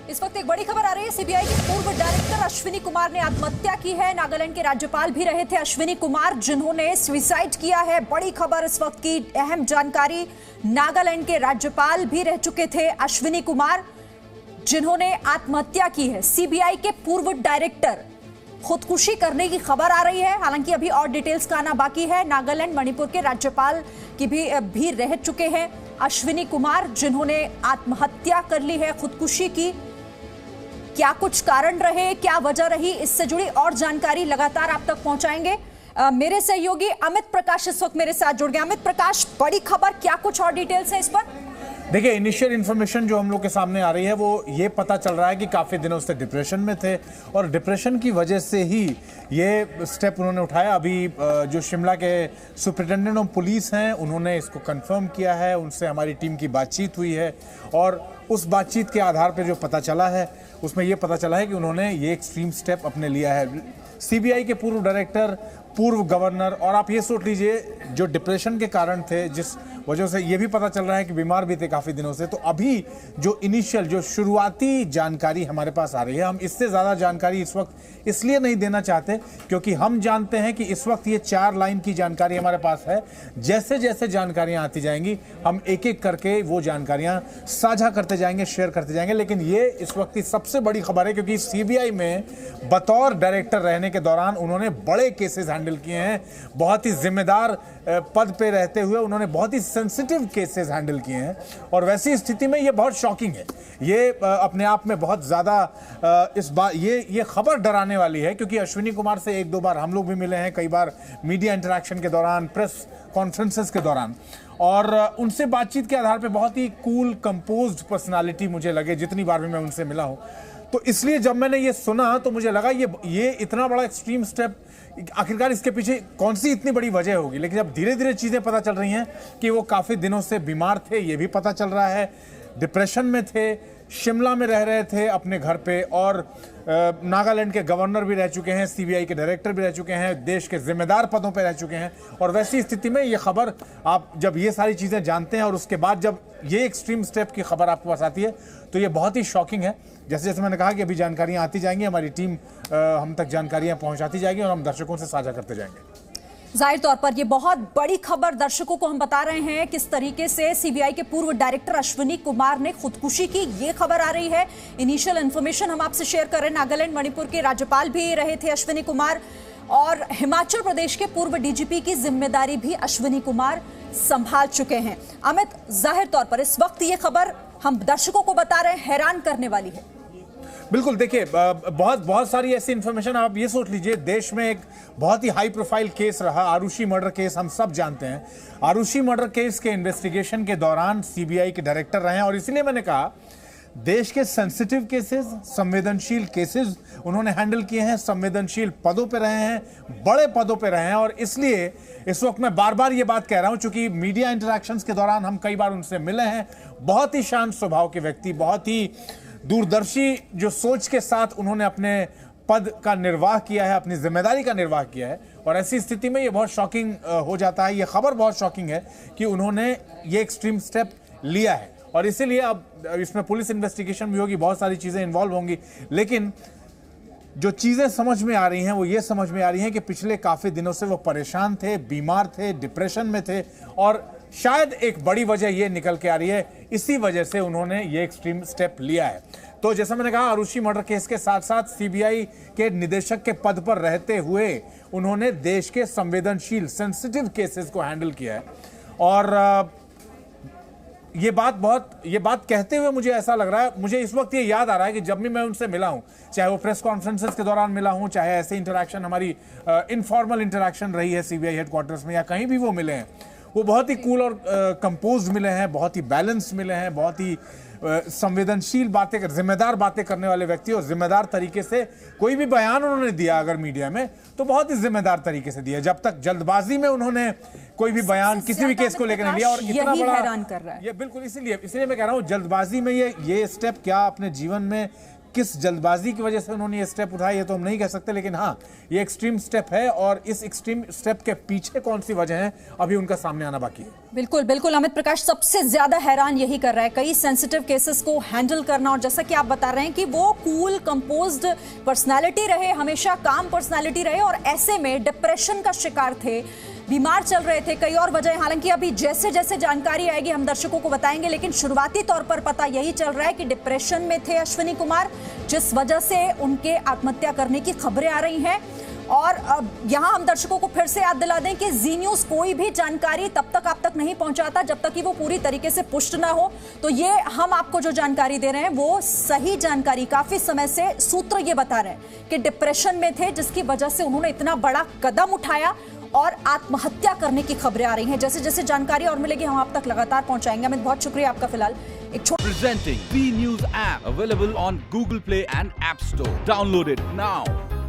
इस वक्त एक बड़ी खबर आ रही है। सीबीआई के पूर्व डायरेक्टर अश्विनी कुमार ने आत्महत्या की है। नागालैंड के राज्यपाल भी रहे थे अश्विनी कुमार, जिन्होंने सुसाइड किया है। बड़ी खबर इस वक्त की, अहम जानकारी। नागालैंड के राज्यपाल भी रह चुके थे अश्विनी कुमार, जिन्होंने आत्महत्या की है। सीबीआई के पूर्व डायरेक्टर खुदकुशी करने की खबर आ रही है। हालांकि अभी और डिटेल्स का आना बाकी है। नागालैंड मणिपुर के राज्यपाल की भी रह चुके हैं अश्विनी कुमार, जिन्होंने आत्महत्या कर ली है, खुदकुशी की। क्या कुछ कारण रहे, क्या वजह रही, इससे जुड़ी और जानकारी लगातार आप तक पहुंचाएंगे। मेरे सहयोगी अमित प्रकाश इस वक्त मेरे साथ जुड़ गए। अमित प्रकाश, बड़ी खबर, क्या कुछ और डिटेल्स है इस पर? देखिए, इनिशियल इन्फॉर्मेशन जो हम लोग के सामने आ रही है वो ये पता चल रहा है कि काफ़ी दिनों से डिप्रेशन में थे और डिप्रेशन की वजह से ही ये स्टेप उन्होंने उठाया। अभी जो शिमला के सुपरिटेंडेंट ऑफ पुलिस हैं उन्होंने इसको कंफर्म किया है, उनसे हमारी टीम की बातचीत हुई है और उस बातचीत के आधार पर जो पता चला है उसमें ये पता चला है कि उन्होंने ये एक्सट्रीम स्टेप अपने लिया है। सीबीआई के पूर्व डायरेक्टर, पूर्व गवर्नर, और आप ये सोच लीजिए जो डिप्रेशन के कारण थे, जिस वजह से ये भी पता चल रहा है कि बीमार भी थे काफ़ी दिनों से। तो अभी जो इनिशियल, जो शुरुआती जानकारी हमारे पास आ रही है, हम इससे ज़्यादा जानकारी इस वक्त इसलिए नहीं देना चाहते क्योंकि हम जानते हैं कि इस वक्त ये 4 लाइन की जानकारी हमारे पास है। जैसे जैसे जानकारियाँ आती जाएंगी हम एक एक करके वो जानकारियाँ साझा करते जाएंगे, शेयर करते जाएंगे। लेकिन ये इस वक्त की सबसे बड़ी खबर है क्योंकि सीबीआई में बतौर डायरेक्टर रहने के दौरान उन्होंने बड़े केसेस हैंडल किए हैं। बहुत ही जिम्मेदार पद पे रहते हुए उन्होंने बहुत ही सेंसिटिव केसेस हैंडल किए हैं और वैसी स्थिति में ये बहुत शॉकिंग है। ये अपने आप में बहुत ज़्यादा इस बार ये खबर डराने वाली है क्योंकि अश्विनी कुमार से 1-2 बार हम लोग भी मिले हैं, कई बार मीडिया इंटरेक्शन के दौरान, प्रेस कॉन्फ्रेंसेस के दौरान, और उनसे बातचीत के आधार पे बहुत ही कूल, कंपोज्ड पर्सनालिटी मुझे लगे जितनी बार भी मैं उनसे मिला हूँ। तो इसलिए जब मैंने ये सुना तो मुझे लगा ये इतना बड़ा एक्सट्रीम स्टेप, आखिरकार इसके पीछे कौन सी इतनी बड़ी वजह होगी। लेकिन अब धीरे धीरे चीज़ें पता चल रही हैं कि वो काफ़ी दिनों से बीमार थे, ये भी पता चल रहा है, डिप्रेशन में थे, शिमला में रह रहे थे अपने घर पे, और नागालैंड के गवर्नर भी रह चुके हैं, सीबीआई के डायरेक्टर भी रह चुके हैं, देश के जिम्मेदार पदों पे रह चुके हैं। और वैसी स्थिति में ये खबर, आप जब ये सारी चीज़ें जानते हैं और उसके बाद जब ये एक्सट्रीम स्टेप की खबर आपके पास आती है तो ये बहुत ही शॉकिंग है। जैसे जैसे मैंने कहा कि अभी जानकारियाँ आती जाएंगी, हमारी टीम हम तक जानकारियाँ पहुँचाती जाएगी और हम दर्शकों से साझा करते जाएंगे। जाहिर तौर पर ये बहुत बड़ी खबर दर्शकों को हम बता रहे हैं, किस तरीके से सीबीआई के पूर्व डायरेक्टर अश्विनी कुमार ने खुदकुशी की, ये खबर आ रही है। इनिशियल इन्फॉर्मेशन हम आपसे शेयर कर रहे हैं। नागालैंड मणिपुर के राज्यपाल भी रहे थे अश्विनी कुमार और हिमाचल प्रदेश के पूर्व डीजीपी की जिम्मेदारी भी अश्विनी कुमार संभाल चुके हैं। अमित, जाहिर तौर पर इस वक्त ये खबर हम दर्शकों को बता रहे हैं, हैरान करने वाली है। बिल्कुल, देखिए, बहुत सारी ऐसी इंफॉर्मेशन। आप ये सोच लीजिए, देश में एक बहुत ही हाई प्रोफाइल केस रहा, आरुषि मर्डर केस, हम सब जानते हैं। आरुषि मर्डर केस के इन्वेस्टिगेशन के दौरान सीबीआई के डायरेक्टर रहे हैं और इसलिए मैंने कहा देश के सेंसिटिव केसेस, संवेदनशील केसेस उन्होंने हैंडल किए हैं, संवेदनशील पदों पे रहे हैं, बड़े पदों पे रहे हैं। और इसलिए इस वक्त मैं बार बार ये बात कह रहा हूं चूंकि मीडिया इंटरेक्शंस के दौरान हम कई बार उनसे मिले हैं। बहुत ही शांत स्वभाव के व्यक्ति, बहुत ही दूरदर्शी जो सोच के साथ उन्होंने अपने पद का निर्वाह किया है, अपनी जिम्मेदारी का निर्वाह किया है। और ऐसी स्थिति में ये बहुत शॉकिंग हो जाता है। ये खबर बहुत शॉकिंग है कि उन्होंने ये एक्सट्रीम स्टेप लिया है और इसीलिए अब इसमें पुलिस इन्वेस्टिगेशन भी होगी, बहुत सारी चीज़ें इन्वॉल्व होंगी। लेकिन जो चीज़ें समझ में आ रही हैं वो ये समझ में आ रही हैं कि पिछले काफ़ी दिनों से वो परेशान थे, बीमार थे, डिप्रेशन में थे और शायद एक बड़ी वजह ये निकल के आ रही है, इसी वजह से उन्होंने ये एक्सट्रीम स्टेप लिया है। तो जैसा मैंने कहा, आरुषि मर्डर केस के साथ साथ सीबीआई के निदेशक के पद पर रहते हुए उन्होंने देश के संवेदनशील, सेंसिटिव केसेस को हैंडल किया है। और ये बात कहते हुए मुझे ऐसा लग रहा है, मुझे इस वक्त ये याद आ रहा है कि जब भी मैं उनसे मिला हूं, चाहे वो प्रेस कॉन्फ्रेंसेस के दौरान मिला हूं, चाहे ऐसे इंटरेक्शन, हमारी इनफॉर्मल इंटरेक्शन रही है सीबीआई हेडक्वार्टर्स में या कहीं भी वो मिले हैं, वो बहुत ही कूल और कंपोज मिले हैं, बहुत ही बैलेंस मिले हैं, बहुत ही संवेदनशील बातें, जिम्मेदार बातें करने वाले व्यक्ति। और जिम्मेदार तरीके से कोई भी बयान उन्होंने दिया अगर मीडिया में तो बहुत ही जिम्मेदार तरीके से दिया। जब तक जल्दबाजी में उन्होंने कोई भी बयान किसी भी केस को लेकर नहीं लिया और इतना बड़ा हैरान कर रहा है। ये बिल्कुल, इसीलिए मैं कह रहा हूं जल्दबाजी में ये स्टेप क्या अपने जीवन में किस जल्दबाजी की वजह से उन्होंने ये स्टेप उठाया ये तो हम नहीं कह सकते, लेकिन हाँ ये एक्सट्रीम स्टेप है और इस एक्सट्रीम स्टेप के पीछे कौन सी वजह है अभी उनका सामने आना बाकी है। बिल्कुल बिल्कुल अमित प्रकाश, सबसे ज्यादा हैरान यही कर रहा है कई सेंसिटिव केसेस को हैंडल करना, और जैसा कि आप बता रहे हैं कि वो कूल कंपोज्ड पर्सनालिटी रहे, हमेशा काम पर्सनालिटी रहे, और ऐसे में डिप्रेशन का शिकार थे, बीमार चल रहे थे, कई और वजह। हालांकि अभी जैसे जैसे जानकारी आएगी हम दर्शकों को बताएंगे, लेकिन शुरुआती तौर पर पता यही चल रहा है कि डिप्रेशन में थे अश्विनी कुमार, जिस वजह से उनके आत्महत्या करने की खबरें आ रही हैं। और अब यहां हम दर्शकों को फिर से याद दिला दें कि जी न्यूज कोई भी जानकारी तब तक आप तक नहीं पहुंचाता जब तक कि वो पूरी तरीके से पुष्ट ना हो। तो ये हम आपको जो जानकारी दे रहे हैं वो सही जानकारी, काफी समय से सूत्र ये बता रहे हैं कि डिप्रेशन में थे, जिसकी वजह से उन्होंने इतना बड़ा कदम उठाया और आत्महत्या करने की खबरें आ रही हैं। जैसे जैसे जानकारी और मिलेगी हम आप तक लगातार पहुंचाएंगे। अमित, बहुत शुक्रिया आपका। फिलहाल एक छोटा Presenting B News app available on Google Play and App Store. Download it now.